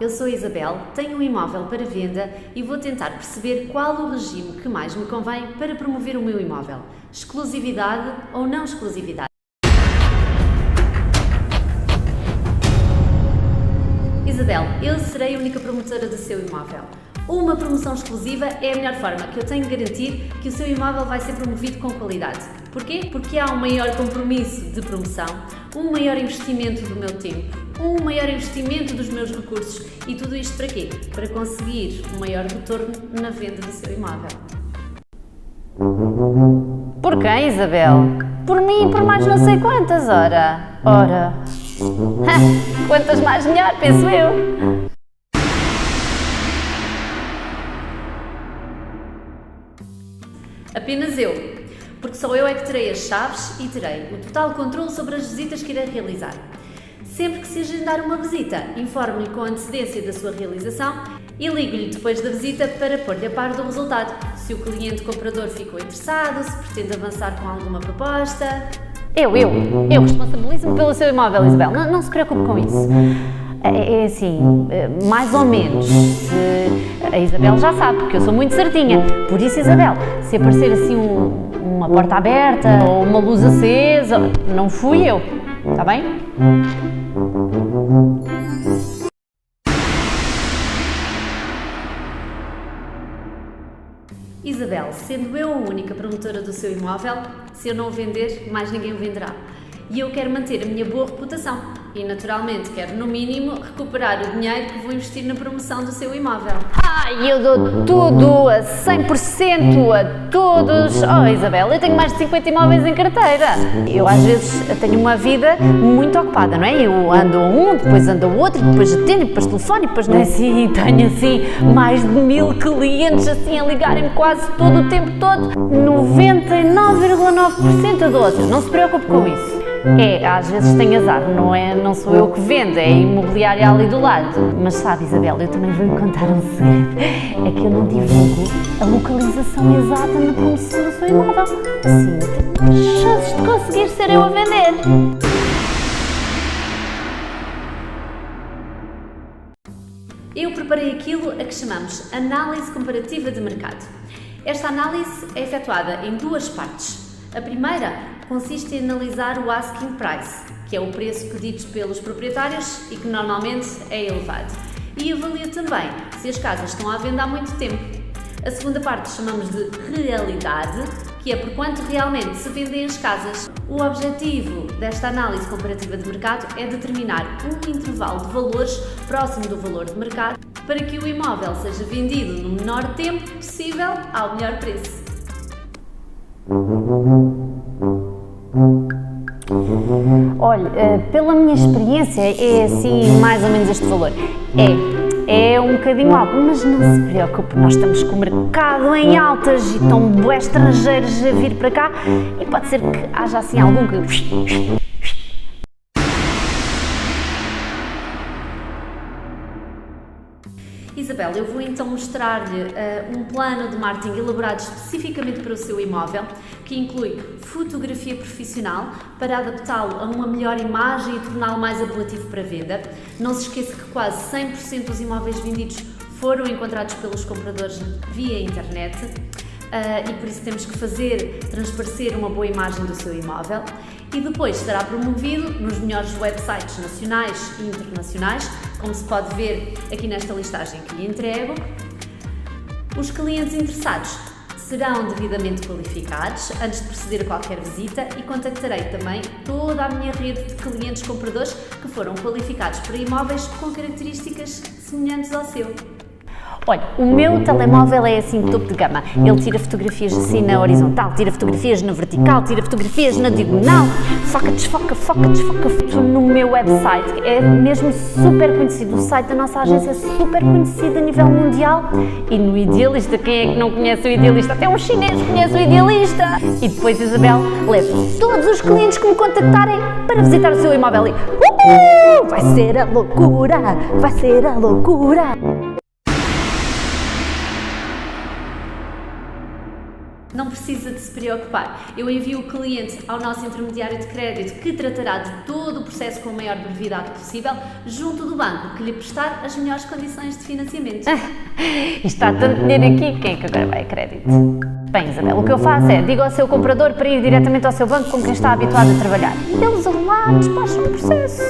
eu sou a Isabel, tenho um imóvel para venda e vou tentar perceber qual o regime que mais me convém para promover o meu imóvel. Exclusividade ou não exclusividade? Isabel, eu serei a única promotora do seu imóvel. Uma promoção exclusiva é a melhor forma que eu tenho de garantir que o seu imóvel vai ser promovido com qualidade. Porquê? Porque há um maior compromisso de promoção, um maior investimento do meu tempo, um maior investimento dos meus recursos e tudo isto para quê? Para conseguir um maior retorno na venda do seu imóvel. Por quem, Isabel? Por mim, por mais não sei quantas, ora. Quantas mais melhor, penso eu. Apenas eu, porque só eu é que terei as chaves e terei o total controle sobre as visitas que irei realizar. Sempre que se agendar uma visita, informe-lhe com antecedência da sua realização e ligue-lhe depois da visita para pôr-lhe a par do resultado, se o cliente comprador ficou interessado, se pretende avançar com alguma proposta. Eu responsabilizo-me pelo seu imóvel, Isabel, não se preocupe com isso. É assim, mais ou menos. A Isabel já sabe que eu sou muito certinha. Por isso, Isabel, se aparecer assim uma porta aberta ou uma luz acesa, não fui eu, está bem? Isabel, sendo eu a única promotora do seu imóvel, se eu não o vender, mais ninguém o venderá. E eu quero manter a minha boa reputação e, naturalmente, quero, no mínimo, recuperar o dinheiro que vou investir na promoção do seu imóvel. Eu dou tudo a 100% a todos. Oh, Isabel, eu tenho mais de 50 imóveis em carteira. Eu, às vezes, tenho uma vida muito ocupada, não é? Eu ando a um, depois ando a outro, depois atendo, depois telefone, depois não é assim. Tenho, assim, mais de 1000 clientes, assim, a ligarem-me quase todo o tempo todo. 99,9% eu dou a Deus. Não se preocupe com isso. Às vezes tem azar, não sou eu que vendo, é a imobiliária ali do lado. Mas sabe, Isabel, eu também vou-lhe contar um segredo. É que eu não divulgo a localização exata na promoção do seu imóvel. Assim, tenho chances de conseguir ser eu a vender. Eu preparei aquilo a que chamamos Análise Comparativa de Mercado. Esta análise é efetuada em duas partes. A primeira consiste em analisar o asking price, que é o preço pedido pelos proprietários e que normalmente é elevado. E avalia também se as casas estão à venda há muito tempo. A segunda parte chamamos de realidade, que é por quanto realmente se vendem as casas. O objetivo desta análise comparativa de mercado é determinar um intervalo de valores próximo do valor de mercado para que o imóvel seja vendido no menor tempo possível ao melhor preço. Olha, pela minha experiência é assim mais ou menos este valor. É um bocadinho alto, mas não se preocupe, nós estamos com o mercado em altas e estão bué estrangeiros a vir para cá e pode ser que haja assim algum que... Isabel, eu vou então mostrar-lhe um plano de marketing elaborado especificamente para o seu imóvel, que inclui fotografia profissional para adaptá-lo a uma melhor imagem e torná-lo mais apelativo para venda. Não se esqueça que quase 100% dos imóveis vendidos foram encontrados pelos compradores via internet. E por isso temos que fazer transparecer uma boa imagem do seu imóvel e depois estará promovido nos melhores websites nacionais e internacionais, como se pode ver aqui nesta listagem que lhe entrego. Os clientes interessados serão devidamente qualificados antes de proceder a qualquer visita e contactarei também toda a minha rede de clientes compradores que foram qualificados para imóveis com características semelhantes ao seu. Olha, o meu telemóvel é assim topo de gama. Ele tira fotografias assim na horizontal, tira fotografias na vertical, tira fotografias na diagonal, foca, desfoca. No meu website é mesmo super conhecido. O site da nossa agência é super conhecido a nível mundial. E no Idealista, quem é que não conhece o Idealista? Até um chinês conhece o Idealista. E depois, Isabel, levo todos os clientes que me contactarem para visitar o seu imóvel e vai ser a loucura, vai ser a loucura. Não precisa de se preocupar. Eu envio o cliente ao nosso intermediário de crédito que tratará de todo o processo com a maior brevidade possível junto do banco que lhe prestar as melhores condições de financiamento. Isto está tanto dinheiro aqui, quem é que agora vai a crédito? Bem, Isabel, o que eu faço é digo ao seu comprador para ir diretamente ao seu banco com quem está habituado a trabalhar. E eles lá despacham o processo.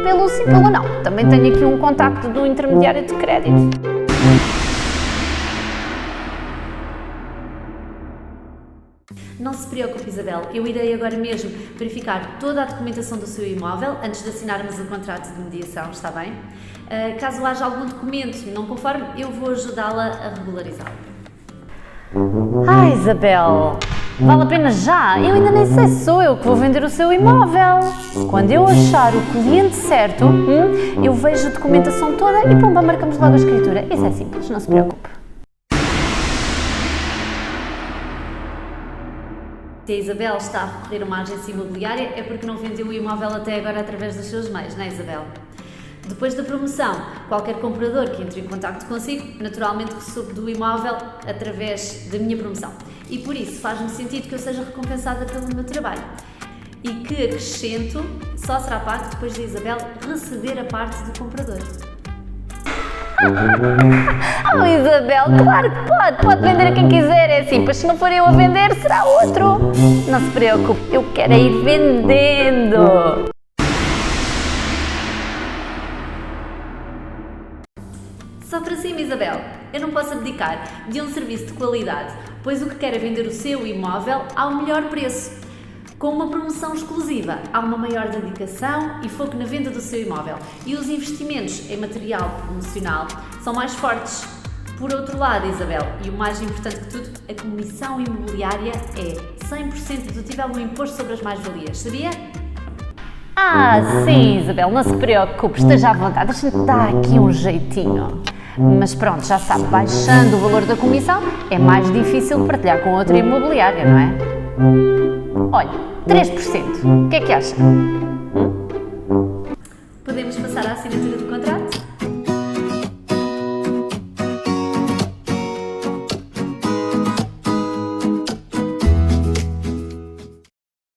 Pelo sim, pelo não. Também tenho aqui um contacto do intermediário de crédito. Não se preocupe, Isabel, eu irei agora mesmo verificar toda a documentação do seu imóvel antes de assinarmos o contrato de mediação, está bem? Caso haja algum documento não conforme, eu vou ajudá-la a regularizá-lo. Ah, Isabel, vale a pena já? Eu ainda nem sei se sou eu que vou vender o seu imóvel. Quando eu achar o cliente certo, eu vejo a documentação toda e pumba, marcamos logo a escritura. Isso é simples, não se preocupe. Se a Isabel está a recorrer a uma agência imobiliária é porque não vendeu o imóvel até agora através dos seus meios, não é, Isabel? Depois da promoção, qualquer comprador que entre em contacto consigo, naturalmente que soube do imóvel através da minha promoção. E por isso faz-me sentido que eu seja recompensada pelo meu trabalho. E que acrescento só será pago depois da Isabel receber a parte do comprador. Oh, Isabel, claro que pode vender a quem quiser, é assim, pois se não for eu a vender, será outro. Não se preocupe, eu quero é ir vendendo. Só para cima, Isabel, eu não posso abdicar de um serviço de qualidade, pois o que quer é vender o seu imóvel ao melhor preço. Com uma promoção exclusiva, há uma maior dedicação e foco na venda do seu imóvel e os investimentos em material promocional são mais fortes. Por outro lado, Isabel, e o mais importante que tudo, a comissão imobiliária é 100% dedutível no imposto sobre as mais-valias, sabia? Ah, sim, Isabel, não se preocupe, esteja à vontade, deixa-me dar aqui um jeitinho. Mas pronto, já sabe, baixando o valor da comissão é mais difícil partilhar com outra imobiliária, não é? Olha, 3%, o que é que acha?